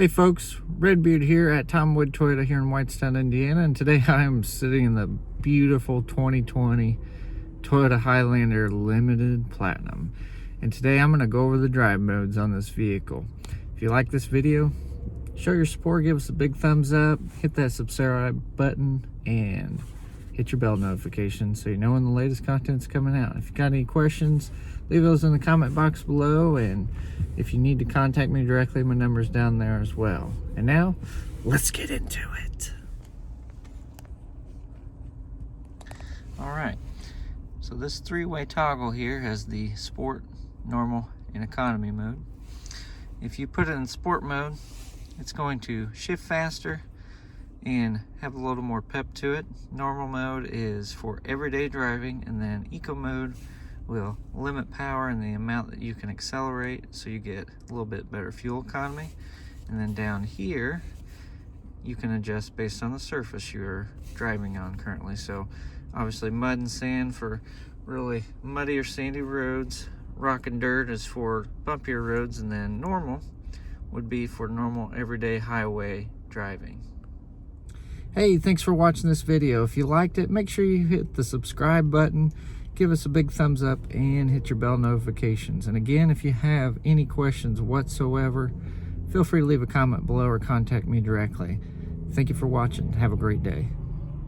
Hey folks, Redbeard here at Tom Wood Toyota here in Whitestown, Indiana, and today I am sitting in the beautiful 2020 Toyota Highlander Limited Platinum. And today I'm going to go over the drive modes on this vehicle. If you like this video, show your support, give us a big thumbs up, hit that subscribe button, and hit your bell notification so you know when the latest content's coming out. If you got any questions, leave those in the comment box below, and if you need to contact me directly, my number's down there as well. And now, let's get into it. Alright, so this three-way toggle here has the sport, normal, and economy mode. If you put it in sport mode, it's going to shift faster and have a little more pep to it. Normal mode is for everyday driving, and then eco mode will limit power and the amount that you can accelerate, so you get a little bit better fuel economy. And then down here you can adjust based on the surface you're driving on currently. So obviously mud and sand for really muddy or sandy roads, rock and dirt is for bumpier roads, and then normal would be for normal everyday highway driving. Hey, thanks for watching this video. If you liked it, make sure you hit the subscribe button, give us a big thumbs up, and hit your bell notifications. And again, if you have any questions whatsoever, feel free to leave a comment below or contact me directly. Thank you for watching. Have a great day.